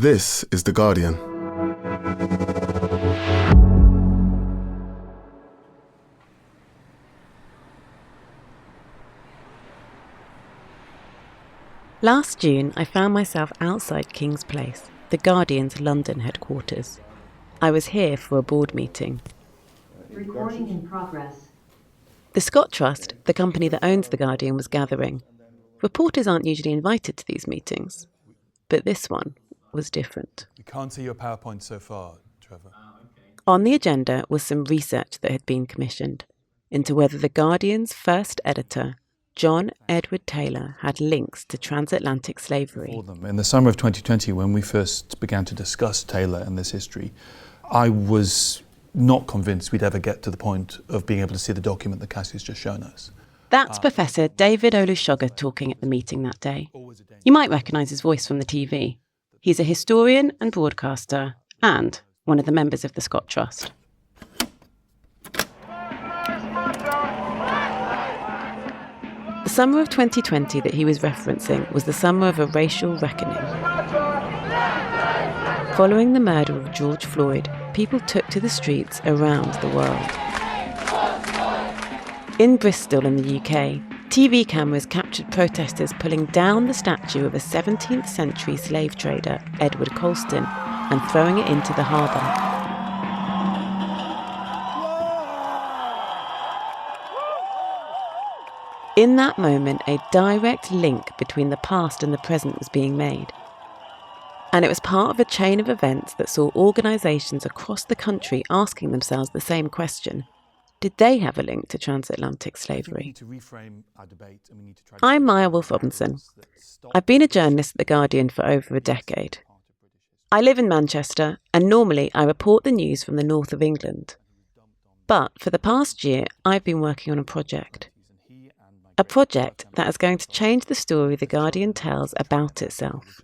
This is The Guardian. Last June, I found myself outside King's Place, The Guardian's London headquarters. I was here for a board meeting. Recording in progress. The Scott Trust, the company that owns The Guardian, was gathering. Reporters aren't usually invited to these meetings, but this one was different. We can't see your PowerPoint so far, Trevor. On the agenda was some research that had been commissioned into whether The Guardian's first editor, John Edward Taylor, had links to transatlantic slavery. In the summer of 2020, when we first began to discuss Taylor and this history, I was not convinced we'd ever get to the point of being able to see the document that Cassie's just shown us. That's Professor David Olusoga talking at the meeting that day. You might recognise his voice from the TV. He's a historian and broadcaster and one of the members of the Scott Trust. The summer of 2020 that he was referencing was the summer of a racial reckoning. Following the murder of George Floyd, people took to the streets around the world. In Bristol in the UK, TV cameras captured protesters pulling down the statue of a 17th century slave trader, Edward Colston, and throwing it into the harbour. In that moment, a direct link between the past and the present was being made. And it was part of a chain of events that saw organisations across the country asking themselves the same question. Did they have a link to transatlantic slavery? I'm Maya Wolfe-Robinson. I've been a journalist at The Guardian for over a decade. I live in Manchester, and normally I report the news from the north of England. But for the past year, I've been working on a project. A project that is going to change the story The Guardian tells about itself.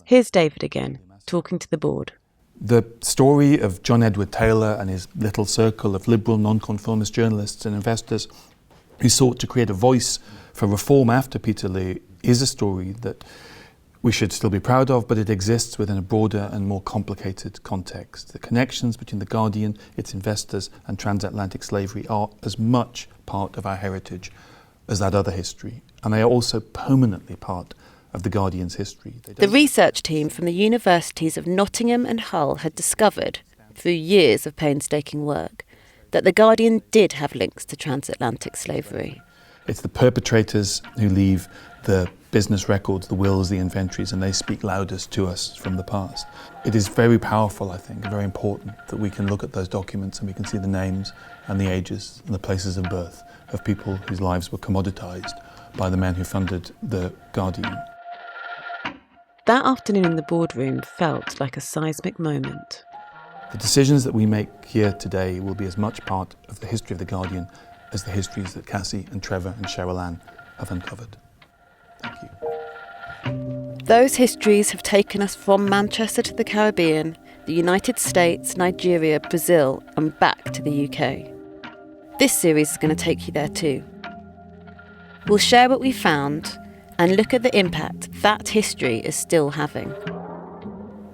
Here's David again, talking to the board. The story of John Edward Taylor and his little circle of liberal nonconformist journalists and investors who sought to create a voice for reform after Peterloo is a story that we should still be proud of, but it exists within a broader and more complicated context. The connections between The Guardian, its investors, and transatlantic slavery are as much part of our heritage as that other history, and they are also permanently part of The Guardian's history. The research team from the universities of Nottingham and Hull had discovered, through years of painstaking work, that The Guardian did have links to transatlantic slavery. It's the perpetrators who leave the business records, the wills, the inventories, and they speak loudest to us from the past. It is very powerful, I think, and very important that we can look at those documents and we can see the names and the ages and the places of birth of people whose lives were commoditised by the men who funded The Guardian. That afternoon in the boardroom felt like a seismic moment. The decisions that we make here today will be as much part of the history of The Guardian as the histories that Cassie and Trevor and Cheryl Ann have uncovered. Thank you. Those histories have taken us from Manchester to the Caribbean, the United States, Nigeria, Brazil, and back to the UK. This series is going to take you there too. We'll share what we found and look at the impact that history is still having.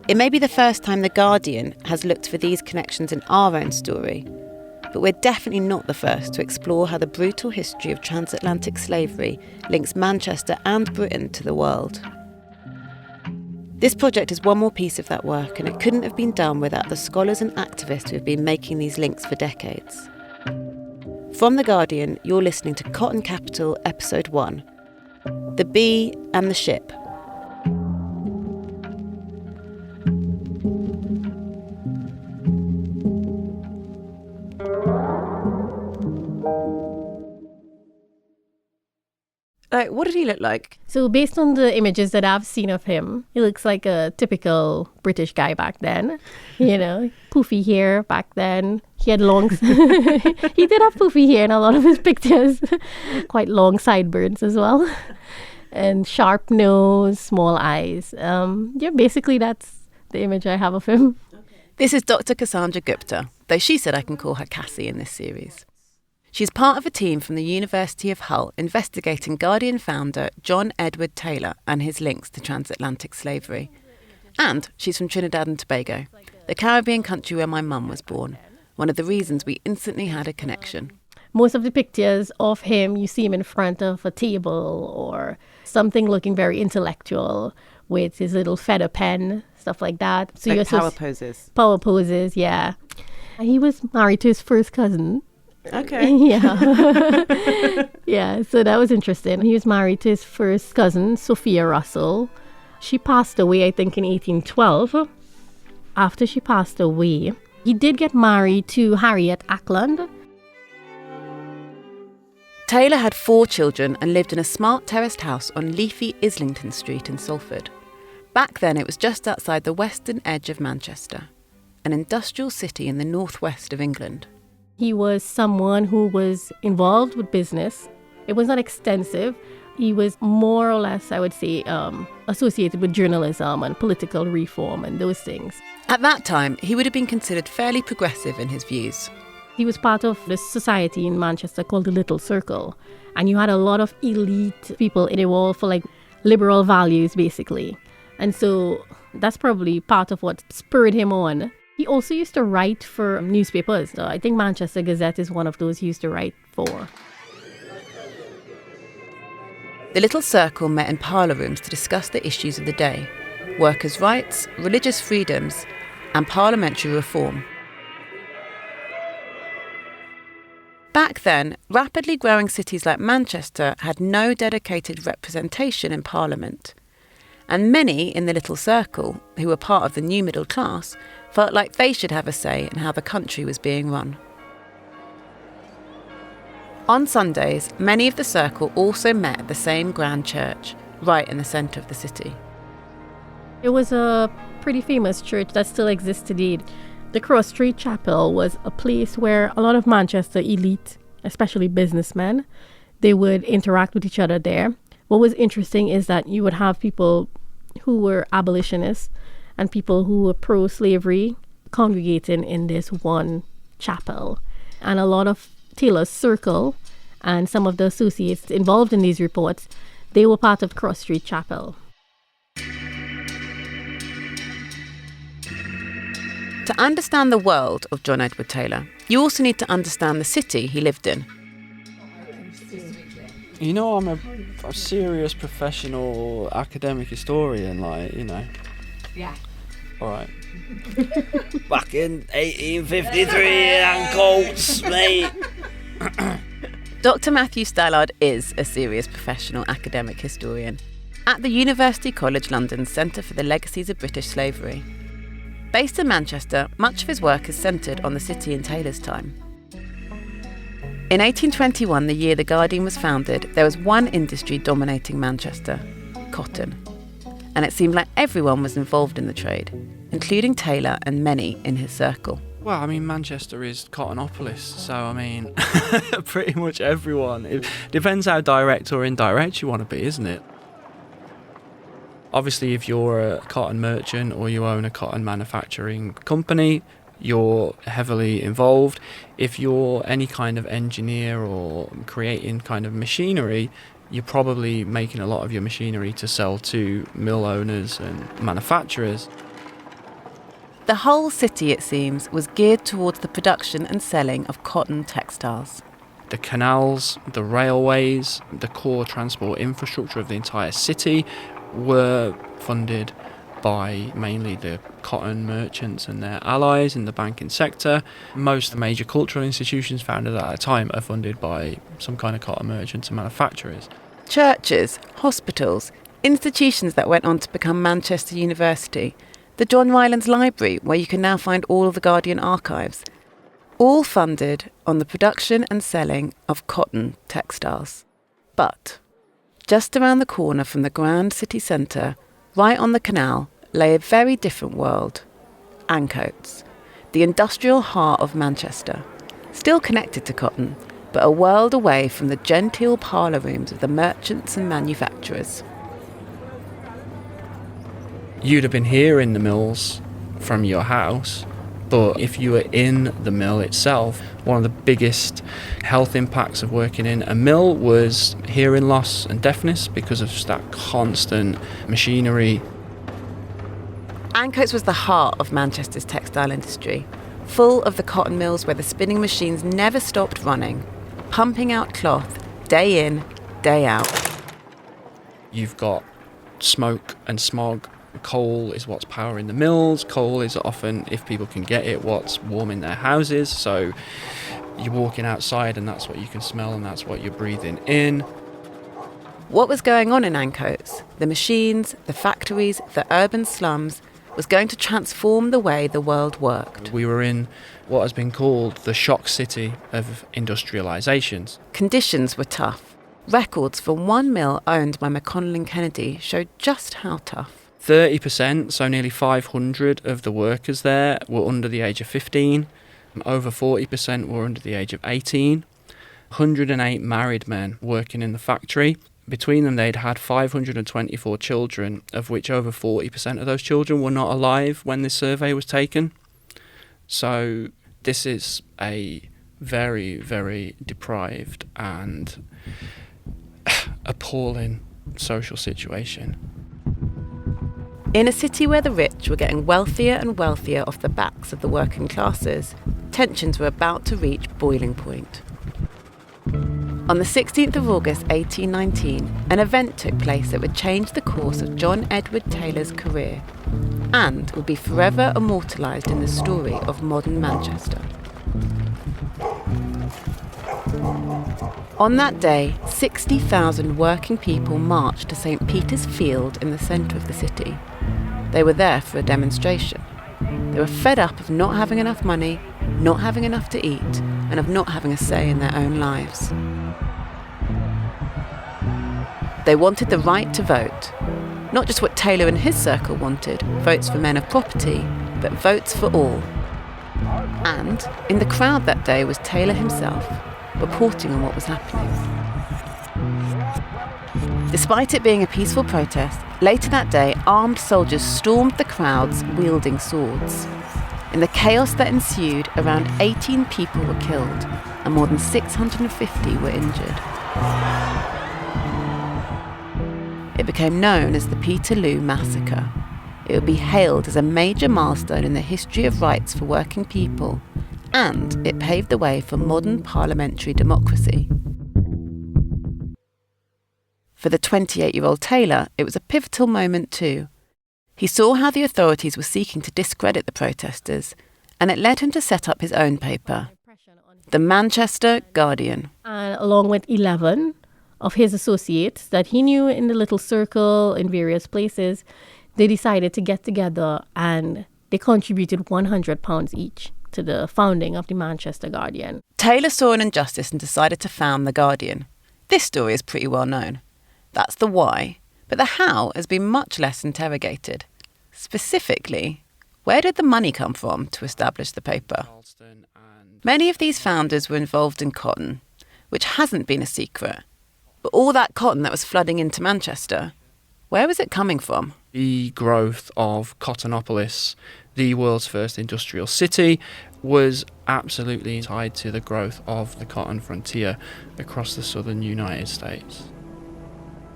It may be the first time The Guardian has looked for these connections in our own story, but we're definitely not the first to explore how the brutal history of transatlantic slavery links Manchester and Britain to the world. This project is one more piece of that work, and it couldn't have been done without the scholars and activists who have been making these links for decades. From The Guardian, you're listening to Cotton Capital, Episode 1, The Bee and the Ship. What did he look like? So based on the images that I've seen of him, he looks like a typical British guy back then. You know, poofy hair back then. He had long... he did have poofy hair in a lot of his pictures. Quite long sideburns as well. And sharp nose, small eyes. Basically that's the image I have of him. This is Dr. Cassandra Gooptar, though she said I can call her Cassie in this series. She's part of a team from the University of Hull investigating Guardian founder John Edward Taylor and his links to transatlantic slavery. And she's from Trinidad and Tobago, the Caribbean country where my mum was born. One of the reasons we instantly had a connection. Most of the pictures of him, you see him in front of a table or something looking very intellectual with his little feather pen, stuff like that. So Like power poses. Power poses, yeah. He was married to his first cousin. Okay. Yeah. Yeah, so that was interesting. He was married to his first cousin, Sophia Russell. She passed away, I think, in 1812. After she passed away, he did get married to Harriet Ackland. Taylor had 4 children and lived in a smart terraced house on leafy Islington Street in Salford. Back then it was just outside the western edge of Manchester, an industrial city in the northwest of England. He was someone who was involved with business. It was not extensive. He was more or less, I would say, associated with journalism and political reform and those things. At that time, he would have been considered fairly progressive in his views. He was part of this society in Manchester called the Little Circle. And you had a lot of elite people in it all for like liberal values, basically. And so that's probably part of what spurred him on. He also used to write for newspapers. So I think Manchester Gazette is one of those he used to write for. The Little Circle met in parlour rooms to discuss the issues of the day: workers' rights, religious freedoms, and parliamentary reform. Back then, rapidly growing cities like Manchester had no dedicated representation in Parliament. And many in the Little Circle, who were part of the new middle class, felt like they should have a say in how the country was being run. On Sundays, many of the Circle also met at the same grand church, right in the centre of the city. It was a pretty famous church that still exists today. The Cross Street Chapel was a place where a lot of Manchester elite, especially businessmen, they would interact with each other there. What was interesting is that you would have people who were abolitionists and people who were pro-slavery congregating in this one chapel. And a lot of Taylor's circle and some of the associates involved in these reports, they were part of Cross Street Chapel. To understand the world of John Edward Taylor, you also need to understand the city he lived in. You know, I'm a serious professional academic historian, like, you know. Yeah. All right. Back in 1853 and Colts, mate. Dr. Matthew Stallard is a serious professional academic historian at the University College London's Centre for the Legacies of British Slavery. Based in Manchester, much of his work is centred on the city in Taylor's time. In 1821, the year The Guardian was founded, there was one industry dominating Manchester: cotton. And it seemed like everyone was involved in the trade, including Taylor and many in his circle. Well, I mean, Manchester is Cottonopolis, so, I mean, pretty much everyone. It depends how direct or indirect you want to be, isn't it? Obviously, if you're a cotton merchant or you own a cotton manufacturing company, you're heavily involved. If you're any kind of engineer or creating kind of machinery, you're probably making a lot of your machinery to sell to mill owners and manufacturers. The whole city, it seems, was geared towards the production and selling of cotton textiles. The canals, the railways, the core transport infrastructure of the entire city were funded by mainly the cotton merchants and their allies in the banking sector. Most major cultural institutions founded at that time are funded by some kind of cotton merchants and manufacturers. Churches, hospitals, institutions that went on to become Manchester University, the John Rylands Library, where you can now find all of the Guardian archives, all funded on the production and selling of cotton textiles. But just around the corner from the grand city centre, right on the canal, lay a very different world: Ancoats, the industrial heart of Manchester, still connected to cotton, but a world away from the genteel parlour rooms of the merchants and manufacturers. You'd have been hearing the mills from your house, but if you were in the mill itself, one of the biggest health impacts of working in a mill was hearing loss and deafness because of just that constant machinery. Ancoats was the heart of Manchester's textile industry, full of the cotton mills where the spinning machines never stopped running, pumping out cloth day in, day out. You've got smoke and smog. Coal is what's powering the mills. Coal is often, if people can get it, what's warming their houses. So you're walking outside and that's what you can smell and that's what you're breathing in. What was going on in Ancoats, the machines, the factories, the urban slums, was going to transform the way the world worked. We were in what has been called the shock city of industrialisations. Conditions were tough. Records for one mill owned by McConnell and Kennedy showed just how tough. 30%, so nearly 500 of the workers there were under the age of 15. Over 40% were under the age of 18. 108 married men working in the factory. Between them, they'd had 524 children, of which over 40% of those children were not alive when this survey was taken. So this is a very, very deprived and appalling social situation. In a city where the rich were getting wealthier and wealthier off the backs of the working classes, tensions were about to reach boiling point. On the 16th of August 1819, an event took place that would change the course of John Edward Taylor's career and would be forever immortalised in the story of modern Manchester. On that day, 60,000 working people marched to St. Peter's Field in the centre of the city. They were there for a demonstration. They were fed up of not having enough money, not having enough to eat, and of not having a say in their own lives. They wanted the right to vote. Not just what Taylor and his circle wanted, votes for men of property, but votes for all. And in the crowd that day was Taylor himself, reporting on what was happening. Despite it being a peaceful protest, later that day, armed soldiers stormed the crowds wielding swords. In the chaos that ensued, around 18 people were killed and more than 650 were injured. It became known as the Peterloo Massacre. It would be hailed as a major milestone in the history of rights for working people, and it paved the way for modern parliamentary democracy. For the 28-year-old Taylor, it was a pivotal moment too. He saw how the authorities were seeking to discredit the protesters, and it led him to set up his own paper, the Manchester Guardian. And along with 11 of his associates that he knew in the little circle in various places, they decided to get together and they contributed £100 each to the founding of the Manchester Guardian. Taylor saw an injustice and decided to found the Guardian. This story is pretty well known. That's the why, but the how has been much less interrogated. Specifically, where did the money come from to establish the paper? Many of these founders were involved in cotton, which hasn't been a secret. But all that cotton that was flooding into Manchester, where was it coming from? The growth of Cottonopolis, the world's first industrial city, was absolutely tied to the growth of the cotton frontier across the southern United States.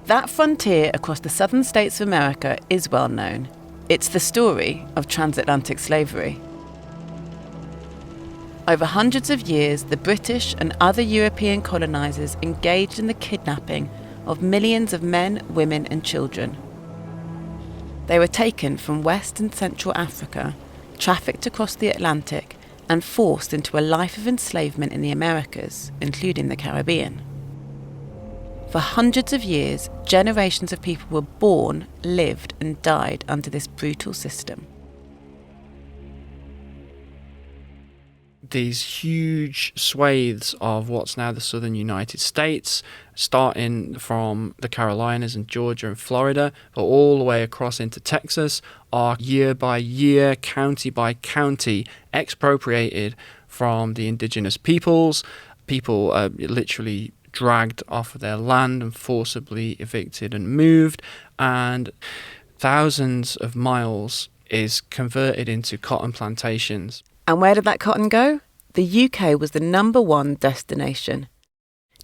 That frontier across the southern states of America is well known. It's the story of transatlantic slavery. Over hundreds of years, the British and other European colonisers engaged in the kidnapping of millions of men, women and children. They were taken from West and Central Africa, trafficked across the Atlantic and forced into a life of enslavement in the Americas, including the Caribbean. For hundreds of years, generations of people were born, lived and died under this brutal system. These huge swathes of what's now the southern United States, starting from the Carolinas and Georgia and Florida, but all the way across into Texas, are year by year, county by county, expropriated from the indigenous peoples. People are literally dragged off of their land and forcibly evicted and moved, and thousands of miles is converted into cotton plantations. And where did that cotton go? The UK was the #1 destination.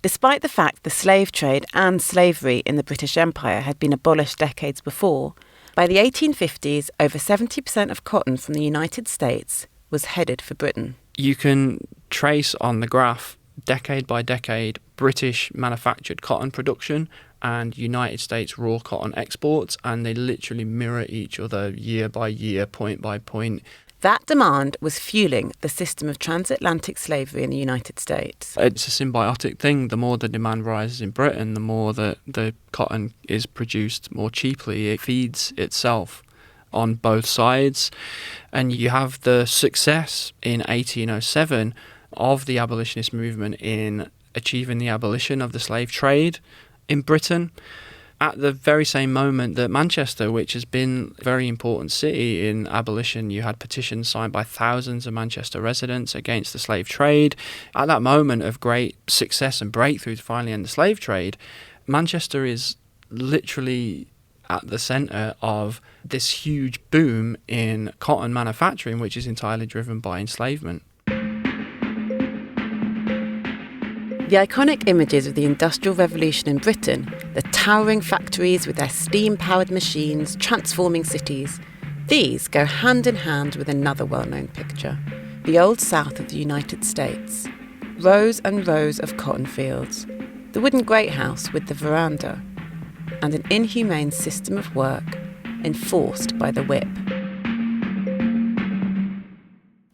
Despite the fact the slave trade and slavery in the British Empire had been abolished decades before, By the 1850s, over 70% of cotton from the United States was headed for Britain. You can trace on the graph, decade by decade, British manufactured cotton production and United States raw cotton exports, and they literally mirror each other year by year, point by point. That demand was fueling the system of transatlantic slavery in the United States. It's a symbiotic thing. The more the demand rises in Britain, the more that the cotton is produced more cheaply. It feeds itself on both sides. And you have the success in 1807 of the abolitionist movement in achieving the abolition of the slave trade in Britain. At the very same moment that Manchester, which has been a very important city in abolition, you had petitions signed by thousands of Manchester residents against the slave trade. At that moment of great success and breakthrough to finally end the slave trade, Manchester is literally at the centre of this huge boom in cotton manufacturing, which is entirely driven by enslavement. The iconic images of the Industrial Revolution in Britain, the towering factories with their steam-powered machines transforming cities, these go hand in hand with another well-known picture, the Old South of the United States. Rows and rows of cotton fields, the wooden great house with the veranda, and an inhumane system of work enforced by the whip.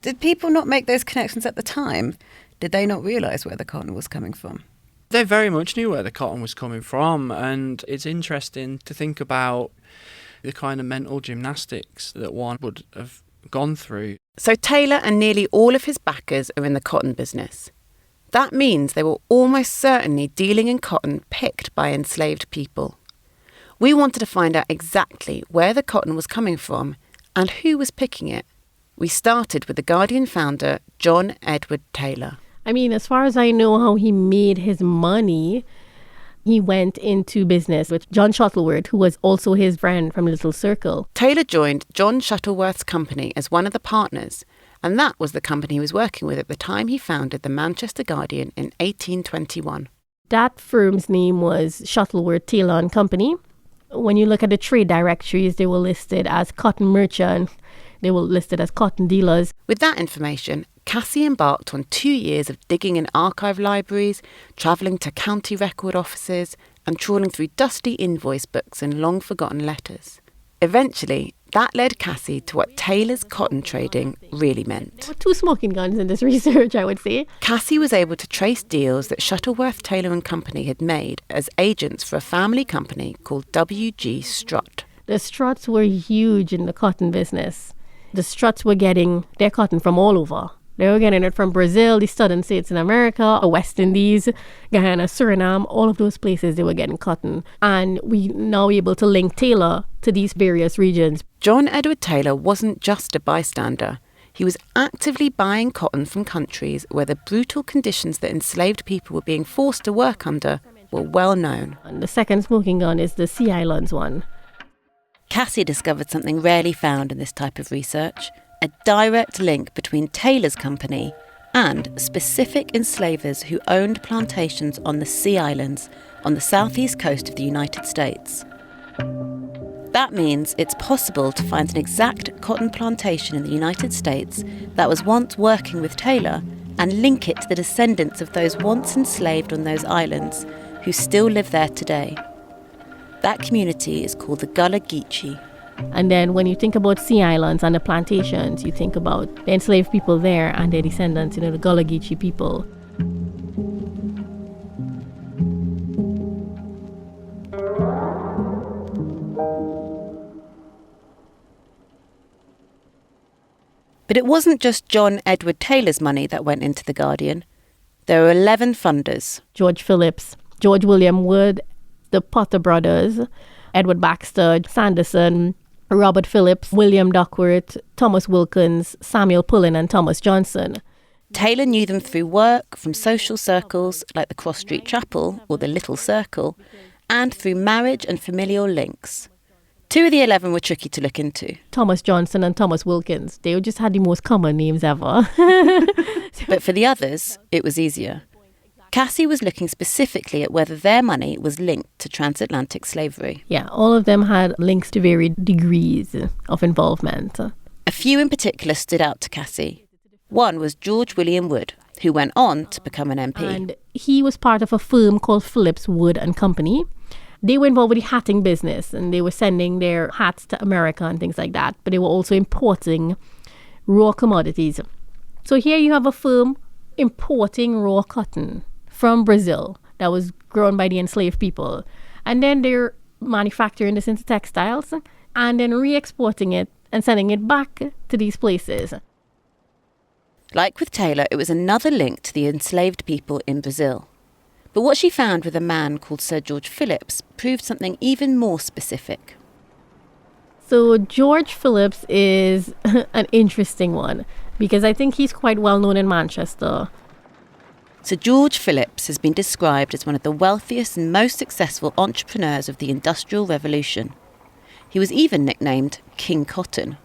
Did people not make those connections at the time? Did they not realise where the cotton was coming from? They very much knew where the cotton was coming from, and it's interesting to think about the kind of mental gymnastics that one would have gone through. So Taylor and nearly all of his backers are in the cotton business. That means they were almost certainly dealing in cotton picked by enslaved people. We wanted to find out exactly where the cotton was coming from and who was picking it. We started with the Guardian founder, John Edward Taylor. I mean, as far as I know how he made his money, he went into business with John Shuttleworth, who was also his friend from Little Circle. Taylor joined John Shuttleworth's company as one of the partners, and that was the company he was working with at the time he founded the Manchester Guardian in 1821. That firm's name was Shuttleworth Taylor and Company. When you look at the trade directories, they were listed as cotton merchants. They were listed as cotton dealers. With that information, Cassie embarked on 2 years of digging in archive libraries, travelling to county record offices, and trawling through dusty invoice books and long-forgotten letters. Eventually, that led Cassie to what Taylor's cotton trading really meant. There were two smoking guns in this research, I would say. Cassie was able to trace deals that Shuttleworth Taylor and Company had made as agents for a family company called W.G. Strutt. The Strutts were huge in the cotton business. The Strutts were getting their cotton from all over. They were getting it from Brazil, the southern states in America, the West Indies, Guyana, Suriname, all of those places they were getting cotton. And we now able to link Taylor to these various regions. John Edward Taylor wasn't just a bystander. He was actively buying cotton from countries where the brutal conditions that enslaved people were being forced to work under were well known. And the second smoking gun is the Sea Islands one. Cassie discovered something rarely found in this type of research, a direct link between Taylor's company and specific enslavers who owned plantations on the Sea Islands on the southeast coast of the United States. That means it's possible to find an exact cotton plantation in the United States that was once working with Taylor and link it to the descendants of those once enslaved on those islands who still live there today. That community is called the Gullah Geechee. And then when you think about Sea Islands and the plantations, you think about the enslaved people there and their descendants, the Gullah Geechee people. But it wasn't just John Edward Taylor's money that went into the Guardian. There were 11 funders. George Phillips, George William Wood, the Potter brothers, Edward Baxter, Sanderson, Robert Phillips, William Duckworth, Thomas Wilkins, Samuel Pullen and Thomas Johnson. Taylor knew them through work, from social circles like the Cross Street Chapel or the Little Circle, and through marriage and familial links. 2 of the 11 were tricky to look into. Thomas Johnson and Thomas Wilkins. They just had the most common names ever. But for the others, it was easier. Cassie was looking specifically at whether their money was linked to transatlantic slavery. Yeah, all of them had links to varied degrees of involvement. A few in particular stood out to Cassie. One was George William Wood, who went on to become an MP. And he was part of a firm called Phillips, Wood and Company. They were involved with the hatting business, and they were sending their hats to America and things like that. But they were also importing raw commodities. So here you have a firm importing raw cotton from Brazil that was grown by the enslaved people. And then they're manufacturing this into textiles and then re-exporting it and sending it back to these places. Like with Taylor, it was another link to the enslaved people in Brazil. But what she found with a man called Sir George Phillips proved something even more specific. So George Phillips is an interesting one because I think he's quite well known in Manchester. Sir George Phillips has been described as one of the wealthiest and most successful entrepreneurs of the Industrial Revolution. He was even nicknamed King Cotton.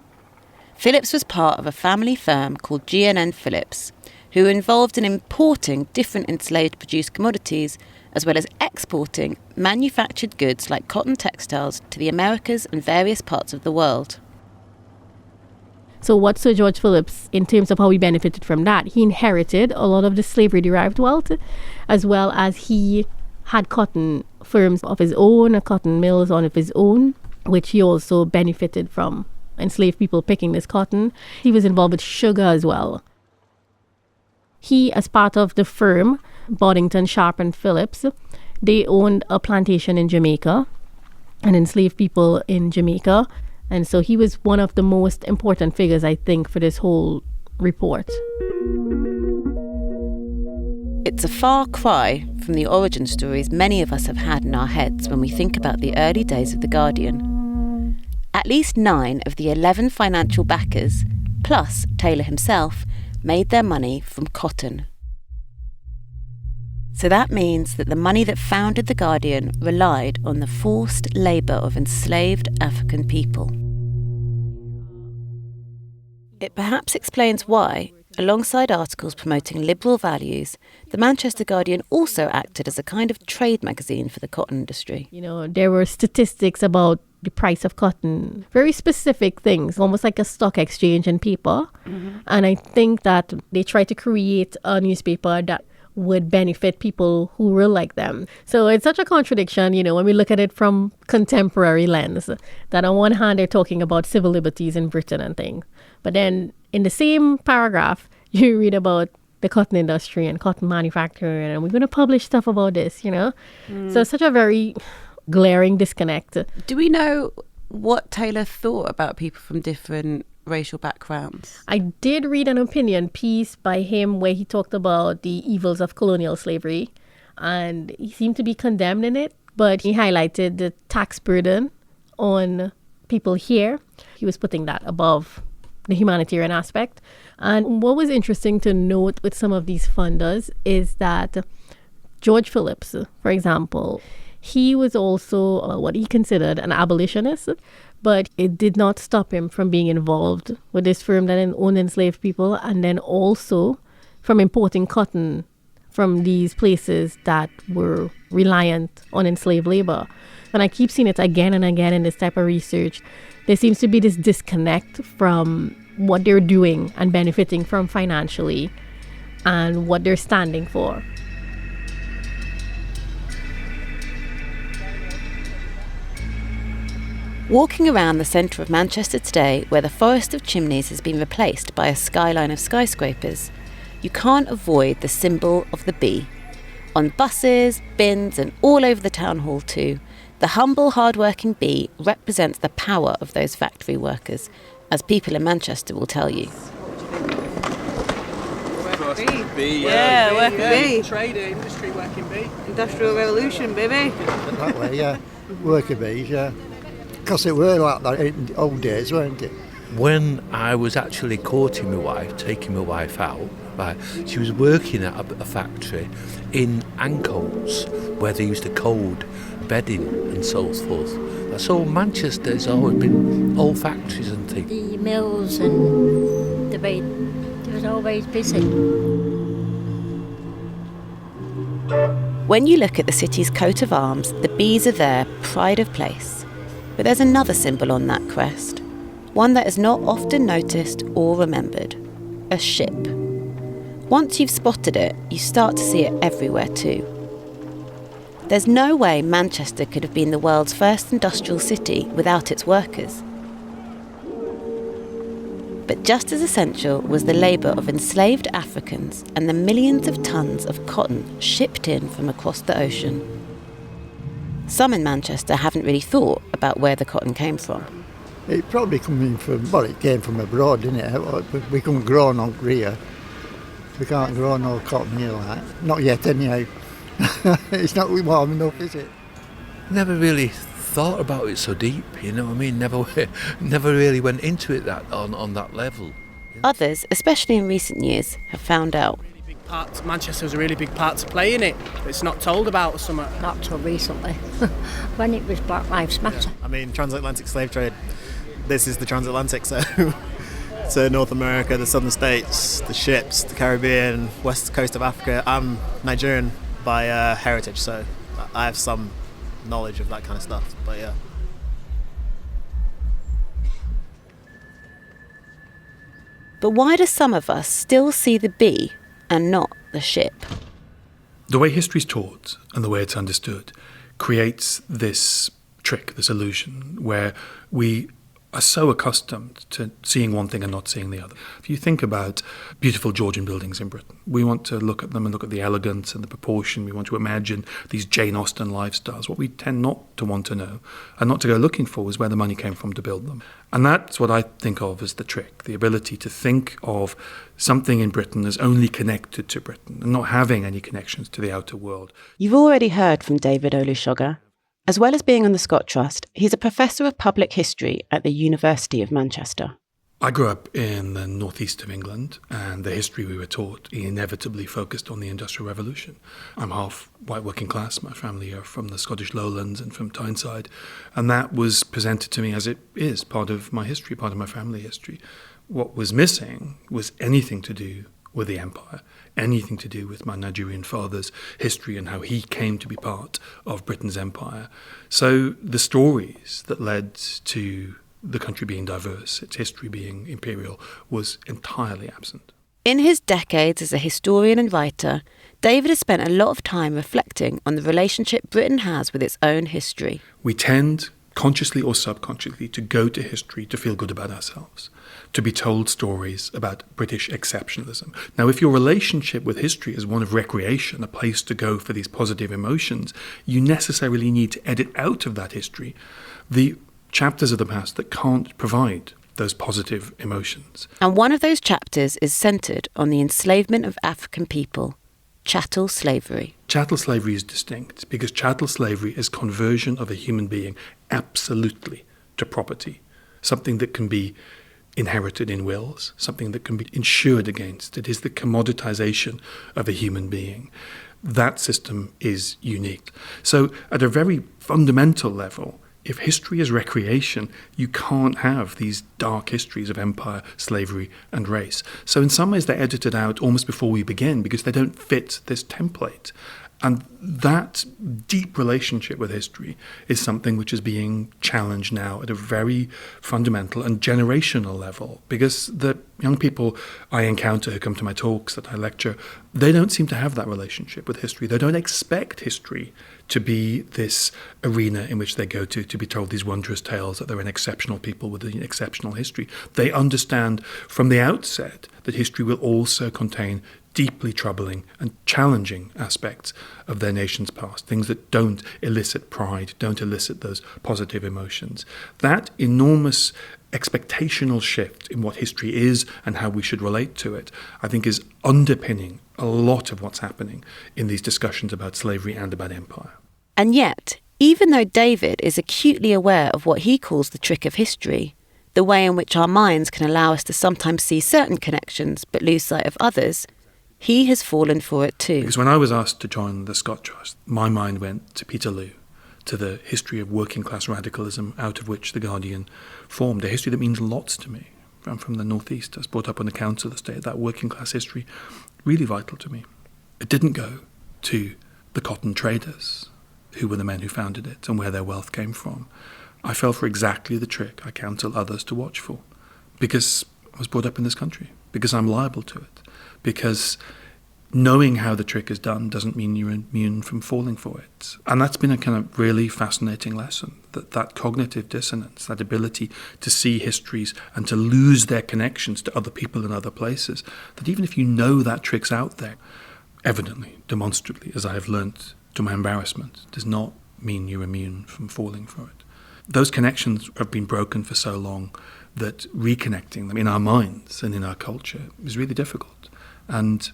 Phillips was part of a family firm called G&N Phillips, who were involved in importing different enslaved produced commodities, as well as exporting manufactured goods like cotton textiles to the Americas and various parts of the world. So what Sir George Phillips, in terms of how he benefited from that, he inherited a lot of the slavery-derived wealth, as well as he had cotton firms of his own, cotton mills of his own, which he also benefited from enslaved people picking this cotton. He was involved with sugar as well. He, as part of the firm, Boddington, Sharp and Phillips, they owned a plantation in Jamaica and enslaved people in Jamaica. And so he was one of the most important figures, I think, for this whole report. It's a far cry from the origin stories many of us have had in our heads when we think about the early days of The Guardian. At least 9 of the 11 financial backers, plus Taylor himself, made their money from cotton. So that means that the money that founded The Guardian relied on the forced labour of enslaved African people. It perhaps explains why, alongside articles promoting liberal values, the Manchester Guardian also acted as a kind of trade magazine for the cotton industry. You know, there were statistics about the price of cotton, very specific things, almost like a stock exchange in paper. Mm-hmm. And I think that they tried to create a newspaper that would benefit people who were like them. So it's such a contradiction, you know, when we look at it from contemporary lens, that on one hand they're talking about civil liberties in Britain and things, but then in the same paragraph you read about the cotton industry and cotton manufacturing, and we're going to publish stuff about this, you know. So it's such a very glaring disconnect. Do we know what Taylor thought about people from different racial backgrounds? I did read an opinion piece by him where he talked about the evils of colonial slavery, and he seemed to be condemning it, but he highlighted the tax burden on people here. He was putting that above the humanitarian aspect. And what was interesting to note with some of these funders is that George Phillips, for example, he was also what he considered an abolitionist, but it did not stop him from being involved with this firm that owned enslaved people, and then also from importing cotton from these places that were reliant on enslaved labor. And I keep seeing it again and again in this type of research. There seems to be this disconnect from what they're doing and benefiting from financially and what they're standing for. Walking around the centre of Manchester today, where the forest of chimneys has been replaced by a skyline of skyscrapers, you can't avoid the symbol of the bee. On buses, bins and all over the town hall too, the humble, hard-working bee represents the power of those factory workers, as people in Manchester will tell you. Working bee. Yeah, working bee. Trader, industry working bee. Industrial Revolution, baby. That way, yeah. Worker bees, yeah. Because it were like that in the old days, weren't it? When I was actually courting my wife, taking my wife out, right, she was working at a factory in Ancoats, where they used to code bedding and so forth. So Manchester has always been old factories and things. The mills and the bed, it was always busy. When you look at the city's coat of arms, the bees are their pride of place. But there's another symbol on that crest, one that is not often noticed or remembered: a ship. Once you've spotted it, you start to see it everywhere too. There's no way Manchester could have been the world's first industrial city without its workers. But just as essential was the labour of enslaved Africans and the millions of tons of cotton shipped in from across the ocean. Some in Manchester haven't really thought about where the cotton came from. It probably came from abroad, didn't it? We couldn't grow no here. We can't grow no cotton here like that. Not yet anyhow. It's not warm enough, is it? Never really thought about it so deep, you know what I mean? Never really went into it on that level. Others, especially in recent years, have found out. Manchester was a really big part to play in it. It's not told about or something. Not till recently, when it was Black Lives Matter. I mean, transatlantic slave trade, this is the transatlantic, so to North America, the southern states, the ships, the Caribbean, west coast of Africa. I'm Nigerian by heritage, so I have some knowledge of that kind of stuff, but yeah. But why do some of us still see the bee and not the ship? The way history's taught and the way it's understood creates this trick, this illusion, where we are so accustomed to seeing one thing and not seeing the other. If you think about beautiful Georgian buildings in Britain, we want to look at them and look at the elegance and the proportion. We want to imagine these Jane Austen lifestyles. What we tend not to want to know and not to go looking for is where the money came from to build them. And that's what I think of as the trick, the ability to think of something in Britain as only connected to Britain and not having any connections to the outer world. You've already heard from David Olusoga. As well as being on the Scott Trust, he's a professor of public history at the University of Manchester. I grew up in the northeast of England, and the history we were taught inevitably focused on the Industrial Revolution. I'm half white working class. My family are from the Scottish lowlands and from Tyneside, and that was presented to me as it is part of my history, part of my family history. What was missing was anything to do with the empire, anything to do with my Nigerian father's history and how he came to be part of Britain's empire. So the stories that led to the country being diverse, its history being imperial, was entirely absent. In his decades as a historian and writer, David has spent a lot of time reflecting on the relationship Britain has with its own history. We tend, consciously or subconsciously, to go to history to feel good about ourselves, to be told stories about British exceptionalism. Now, if your relationship with history is one of recreation, a place to go for these positive emotions, you necessarily need to edit out of that history the chapters of the past that can't provide those positive emotions. And one of those chapters is centred on the enslavement of African people, chattel slavery. Chattel slavery is distinct because chattel slavery is conversion of a human being absolutely to property, something that can be inherited in wills, something that can be insured against. It is the commoditization of a human being. That system is unique. So at a very fundamental level, if history is recreation, you can't have these dark histories of empire, slavery, and race. So in some ways they're edited out almost before we begin because they don't fit this template. And that deep relationship with history is something which is being challenged now at a very fundamental and generational level, because the young people I encounter who come to my talks, that I lecture, they don't seem to have that relationship with history. They don't expect history to be this arena in which they go to be told these wondrous tales that they're an exceptional people with an exceptional history. They understand from the outset that history will also contain deeply troubling and challenging aspects of their nation's past, things that don't elicit pride, don't elicit those positive emotions. That enormous expectational shift in what history is and how we should relate to it, I think, is underpinning a lot of what's happening in these discussions about slavery and about empire. And yet, even though David is acutely aware of what he calls the trick of history, the way in which our minds can allow us to sometimes see certain connections but lose sight of others, he has fallen for it too. Because when I was asked to join the Scott Trust, my mind went to Peterloo, to the history of working class radicalism out of which The Guardian formed, a history that means lots to me. I'm from the northeast. I was brought up on the council estate. That working class history, really vital to me. It didn't go to the cotton traders, who were the men who founded it and where their wealth came from, I fell for exactly the trick I counsel others to watch for, because I was brought up in this country, because I'm liable to it, because knowing how the trick is done doesn't mean you're immune from falling for it. And that's been a kind of really fascinating lesson, that cognitive dissonance, that ability to see histories and to lose their connections to other people in other places, that even if you know that trick's out there, evidently, demonstrably, as I have learnt to my embarrassment, does not mean you're immune from falling for it. Those connections have been broken for so long that reconnecting them in our minds and in our culture is really difficult. And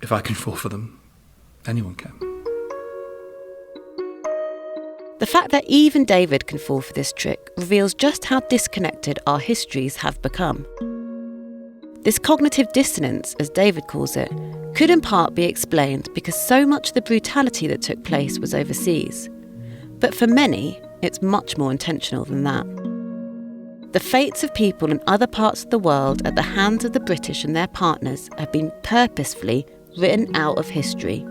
if I can fall for them, anyone can. The fact that even David can fall for this trick reveals just how disconnected our histories have become. This cognitive dissonance, as David calls it, could in part be explained because so much of the brutality that took place was overseas. But for many, it's much more intentional than that. The fates of people in other parts of the world at the hands of the British and their partners have been purposefully written out of history,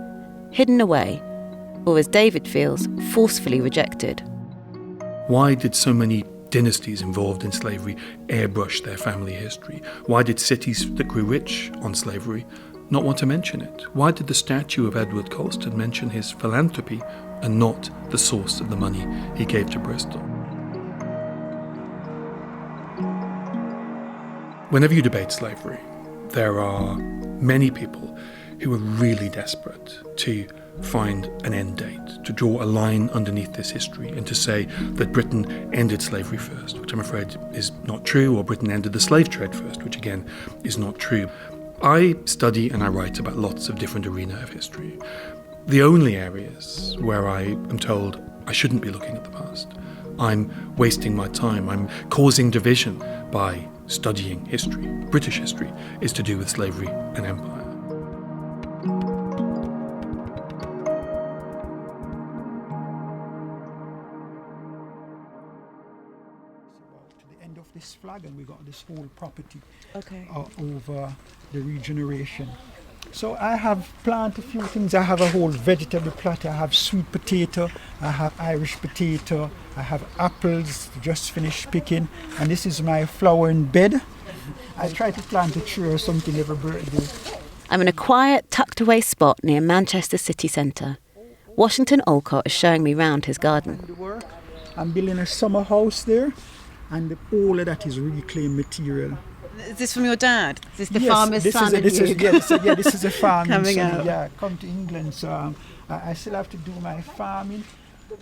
hidden away, or as David feels, forcefully rejected. Why did so many dynasties involved in slavery airbrush their family history? Why did cities that grew rich on slavery not want to mention it? Why did the statue of Edward Colston mention his philanthropy and not the source of the money he gave to Bristol? Whenever you debate slavery, there are many people who are really desperate to find an end date, to draw a line underneath this history and to say that Britain ended slavery first, which I'm afraid is not true, or Britain ended the slave trade first, which again is not true. I study and I write about lots of different arenas of history. The only areas where I am told I shouldn't be looking at the past, I'm wasting my time, I'm causing division by studying history, British history, is to do with slavery and empire. This flag, and we got this whole property Okay. Over the regeneration. So I have planted a few things. I have a whole vegetable plot. I have sweet potato, I have Irish potato, I have apples just finished picking, and this is my flowering bed. I try to plant a tree or something every birthday. I'm in a quiet, tucked away spot near Manchester city centre. Washington Olcott is showing me round his garden. I'm building a summer house there, and all of that is reclaimed material. Is this from your dad? Is this the Yes, farmer's this son? is a, this is, this is a farming Coming son. out. Yeah, come to England, so I still have to do my farming,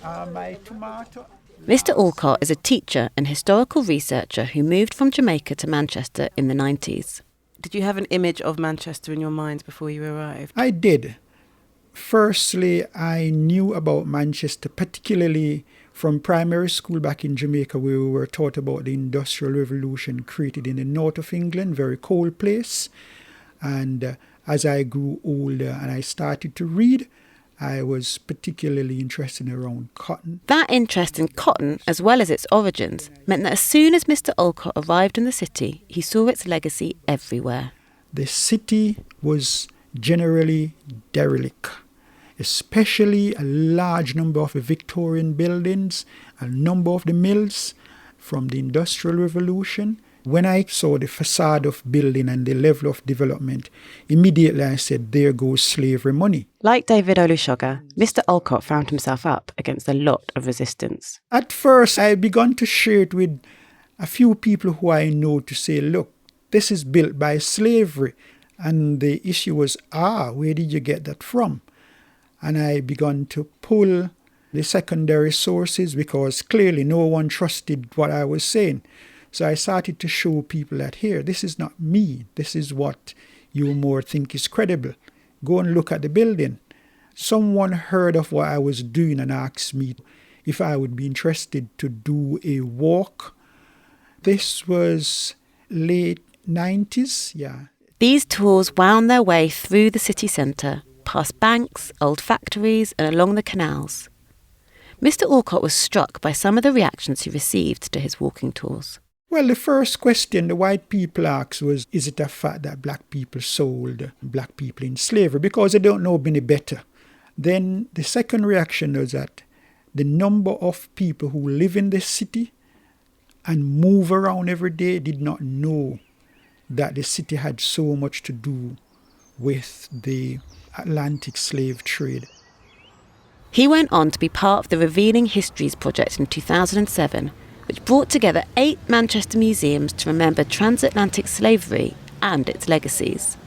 my tomato. Mr. Olcott is a teacher and historical researcher who moved from Jamaica to Manchester in the 90s. Did you have an image of Manchester in your mind before you arrived? I did. Firstly, I knew about Manchester, particularly from primary school back in Jamaica, where we were taught about the Industrial Revolution created in the north of England, very cold place. And as I grew older and I started to read, I was particularly interested around cotton. That interest in cotton, as well as its origins, meant that as soon as Mr. Olcott arrived in the city, he saw its legacy everywhere. The city was generally derelict, especially a large number of the Victorian buildings, a number of the mills from the Industrial Revolution. When I saw the facade of building and the level of development, immediately I said, there goes slavery money. Like David Olusoga, Mr. Olcott found himself up against a lot of resistance. At first, I began to share it with a few people who I know to say, look, this is built by slavery. And the issue was, where did you get that from? And I began to pull the secondary sources because clearly no one trusted what I was saying. So I started to show people that here, this is not me. This is what you more think is credible. Go and look at the building. Someone heard of what I was doing and asked me if I would be interested to do a walk. This was late 90s, yeah. These tours wound their way through the city centre, past banks, old factories and along the canals. Mr. Olcott was struck by some of the reactions he received to his walking tours. Well, the first question the white people asked was, is it a fact that black people sold black people in slavery? Because they don't know any better. Then the second reaction was that the number of people who live in the city and move around every day did not know that the city had so much to do with the Atlantic slave trade. He went on to be part of the Revealing Histories project in 2007, which brought together 8 Manchester museums to remember transatlantic slavery and its legacies.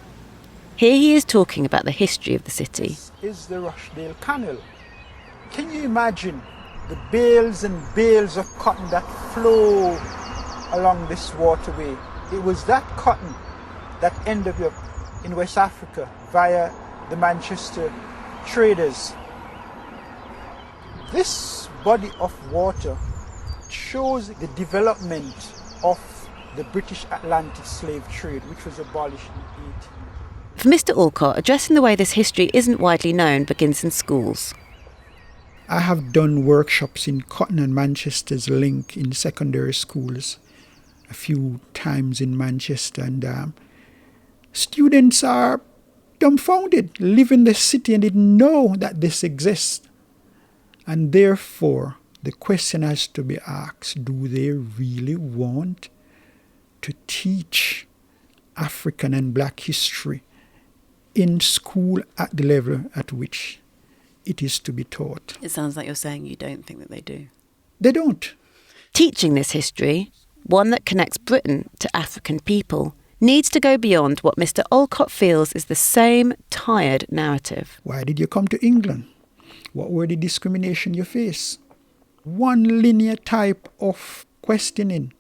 Here he is talking about the history of the city. This is the Rochdale Canal. Can you imagine the bales and bales of cotton that flow along this waterway? It was that cotton that ended up in West Africa via the Manchester traders. This body of water shows the development of the British Atlantic slave trade, which was abolished in 18. For Mr. Alcott, addressing the way this history isn't widely known begins in schools. I have done workshops in Cotton and Manchester's link in secondary schools a few times in Manchester, and students are dumbfounded, live in the city and didn't know that this exists. And therefore, the question has to be asked, do they really want to teach African and black history in school at the level at which it is to be taught? It sounds like you're saying you don't think that they do. They don't. Teaching this history, one that connects Britain to African people, needs to go beyond what Mr. Alcott feels is the same tired narrative. Why did you come to England? What were the discrimination you face? One linear type of questioning.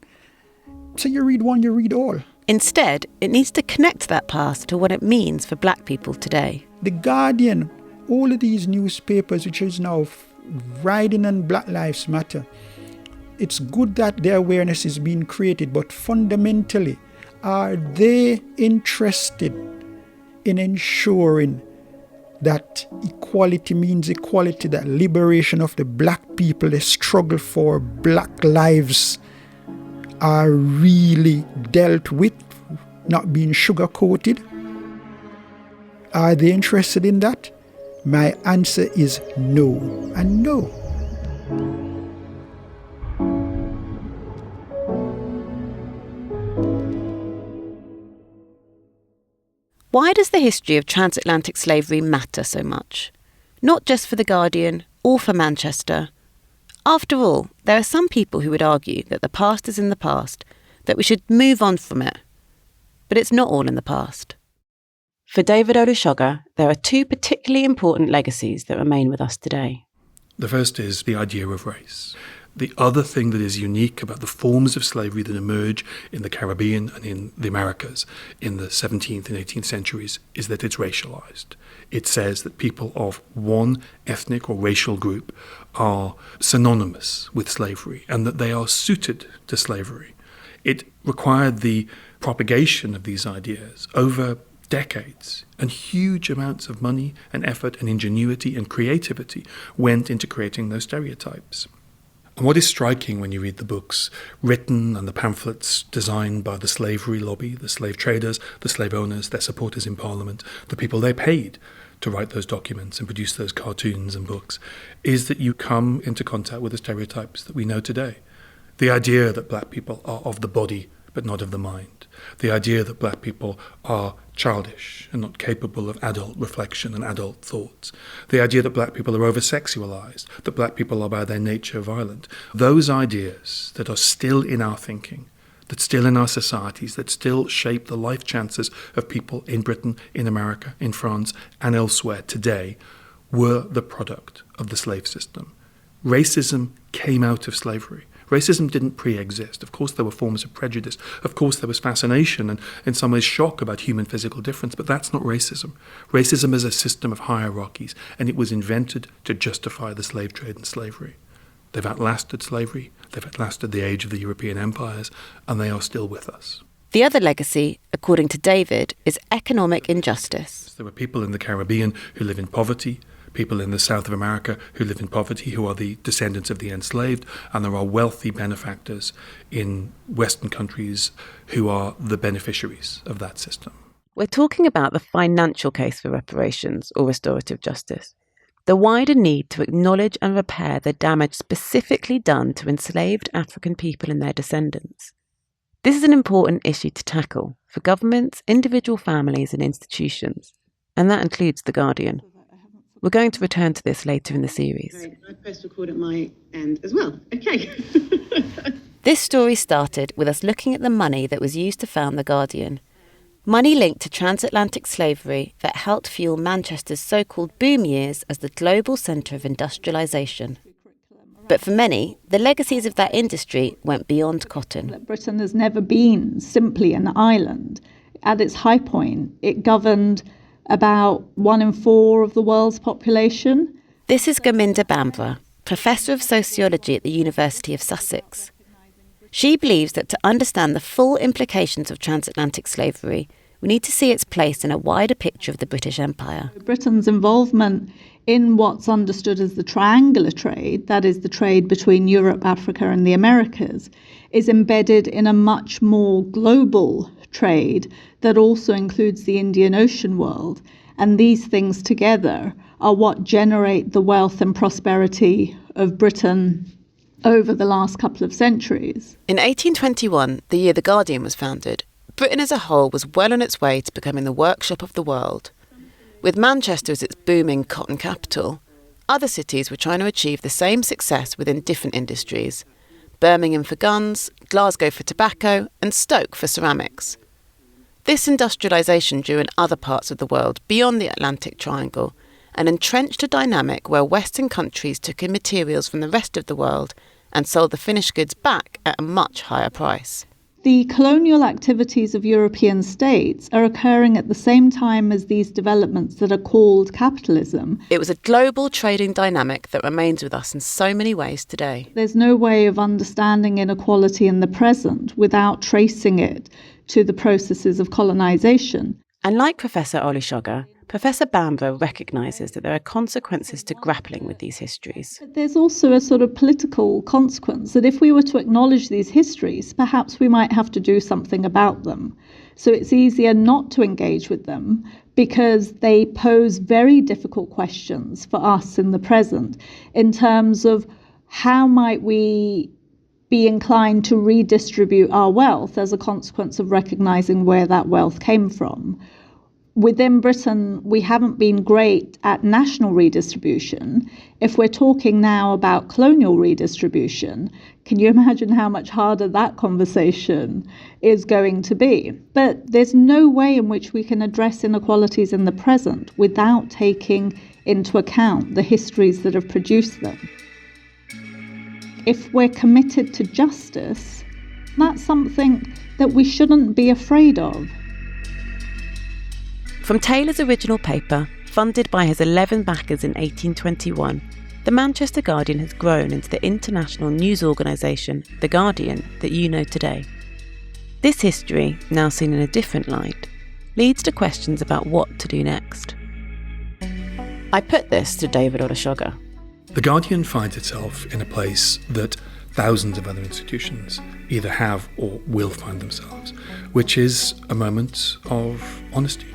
So you read one, you read all. Instead, it needs to connect that past to what it means for black people today. The Guardian, all of these newspapers which is now riding on Black Lives Matter, it's good that their awareness is being created, but fundamentally, are they interested in ensuring that equality means equality, that liberation of the black people, the struggle for black lives are really dealt with, not being sugar-coated? Are they interested in that? My answer is no and no. Why does the history of transatlantic slavery matter so much? Not just for The Guardian or for Manchester. After all, there are some people who would argue that the past is in the past, that we should move on from it. But it's not all in the past. For David Olusoga, there are 2 particularly important legacies that remain with us today. The first is the idea of race. The other thing that is unique about the forms of slavery that emerge in the Caribbean and in the Americas in the 17th and 18th centuries is that it's racialized. It says that people of one ethnic or racial group are synonymous with slavery and that they are suited to slavery. It required the propagation of these ideas over decades, and huge amounts of money and effort and ingenuity and creativity went into creating those stereotypes. And what is striking when you read the books written and the pamphlets designed by the slavery lobby, the slave traders, the slave owners, their supporters in Parliament, the people they paid to write those documents and produce those cartoons and books, is that you come into contact with the stereotypes that we know today. The idea that black people are of the body but not of the mind. The idea that black people are childish and not capable of adult reflection and adult thoughts. The idea that black people are over-sexualized, that black people are by their nature violent. Those ideas that are still in our thinking, that's still in our societies, that still shape the life chances of people in Britain, in America, in France, and elsewhere today, were the product of the slave system. Racism came out of slavery. Racism didn't pre-exist. Of course there were forms of prejudice. Of course there was fascination and in some ways shock about human physical difference, but that's not racism. Racism is a system of hierarchies, and it was invented to justify the slave trade and slavery. They've outlasted slavery, they've outlasted the age of the European empires, and they are still with us. The other legacy, according to David, is economic injustice. There were people in the Caribbean who live in poverty, people in the south of America who live in poverty, who are the descendants of the enslaved, and there are wealthy benefactors in Western countries who are the beneficiaries of that system. We're talking about the financial case for reparations or restorative justice. the wider need to acknowledge and repair the damage specifically done to enslaved African people and their descendants. This is an important issue to tackle for governments, individual families and institutions, and that includes The Guardian. We're going to return to this later in the series. I pressed record at my end as well. Okay. This story started with us looking at the money that was used to found The Guardian. Money linked to transatlantic slavery that helped fuel Manchester's so-called boom years as the global centre of industrialisation. But for many, the legacies of that industry went beyond cotton. Britain has never been simply an island. At its high point, it governed about 1 in 4 of the world's population. This is Gurminder Bambra, Professor of Sociology at the University of Sussex. She believes that to understand the full implications of transatlantic slavery, we need to see its place in a wider picture of the British Empire. Britain's involvement in what's understood as the triangular trade, that is the trade between Europe, Africa and the Americas, is embedded in a much more global trade that also includes the Indian Ocean world. And these things together are what generate the wealth and prosperity of Britain over the last couple of centuries. In 1821, the year The Guardian was founded, Britain as a whole was well on its way to becoming the workshop of the world. With Manchester as its booming cotton capital, other cities were trying to achieve the same success within different industries. Birmingham for guns, Glasgow for tobacco, and Stoke for ceramics. This industrialisation drew in other parts of the world beyond the Atlantic Triangle and entrenched a dynamic where Western countries took in materials from the rest of the world and sold the finished goods back at a much higher price. The colonial activities of European states are occurring at the same time as these developments that are called capitalism. It was a global trading dynamic that remains with us in so many ways today. There's no way of understanding inequality in the present without tracing it to the processes of colonisation. And like Professor Olusoga, Professor Bambra recognises that there are consequences to grappling with these histories. But there's also a sort of political consequence that if we were to acknowledge these histories, perhaps we might have to do something about them. So it's easier not to engage with them because they pose very difficult questions for us in the present in terms of how might we be inclined to redistribute our wealth as a consequence of recognising where that wealth came from. Within Britain, we haven't been great at national redistribution. If we're talking now about colonial redistribution, can you imagine how much harder that conversation is going to be? But there's no way in which we can address inequalities in the present without taking into account the histories that have produced them. If we're committed to justice, that's something that we shouldn't be afraid of. From Taylor's original paper, funded by his 11 backers in 1821, the Manchester Guardian has grown into the international news organisation, The Guardian, that you know today. This history, now seen in a different light, leads to questions about what to do next. I put this to David Olusoga. The Guardian finds itself in a place that thousands of other institutions either have or will find themselves, which is a moment of honesty.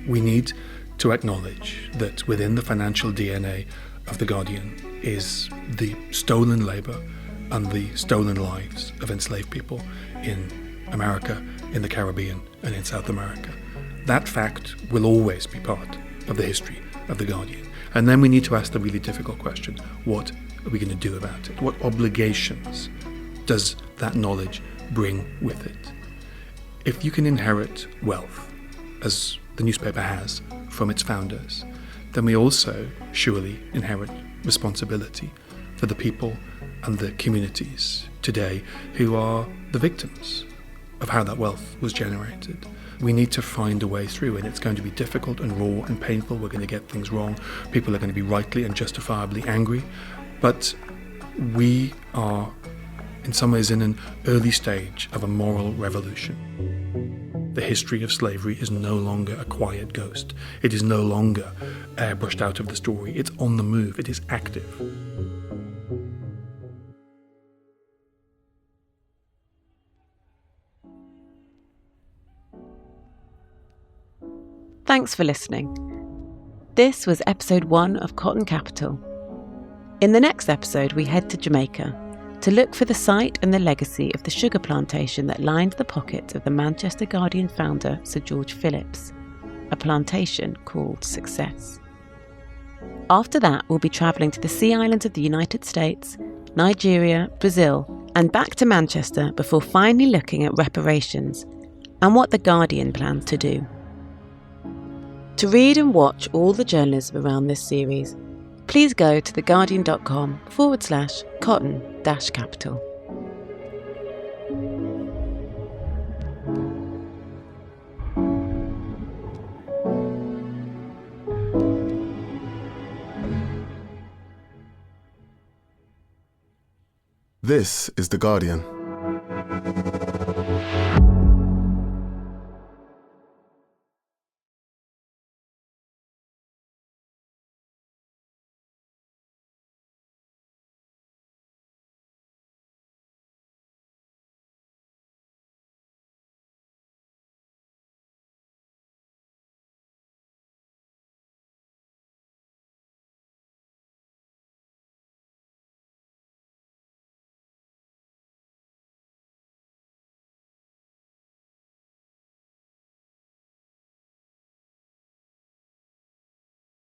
We need to acknowledge that within the financial DNA of The Guardian is the stolen labour and the stolen lives of enslaved people in America, in the Caribbean and in South America. That fact will always be part of the history of The Guardian. And then we need to ask the really difficult question, what are we going to do about it? What obligations does that knowledge bring with it? If you can inherit wealth, as the newspaper has from its founders, then we also surely inherit responsibility for the people and the communities today who are the victims of how that wealth was generated. We need to find a way through, and it's going to be difficult and raw and painful. We're going to get things wrong. People are going to be rightly and justifiably angry. But we are, in some ways, in an early stage of a moral revolution. The history of slavery is no longer a quiet ghost. It is no longer airbrushed out of the story. It's on the move. It is active. Thanks for listening. This was episode 1 of Cotton Capital. In the next episode, we head to Jamaica to look for the site and the legacy of the sugar plantation that lined the pockets of the Manchester Guardian founder Sir George Phillips, a plantation called Success. After that, we'll be travelling to the Sea Islands of the United States, Nigeria, Brazil, and back to Manchester before finally looking at reparations and what the Guardian plans to do. To read and watch all the journalism around this series, please go to theguardian.com/cotton-capital. This is The Guardian.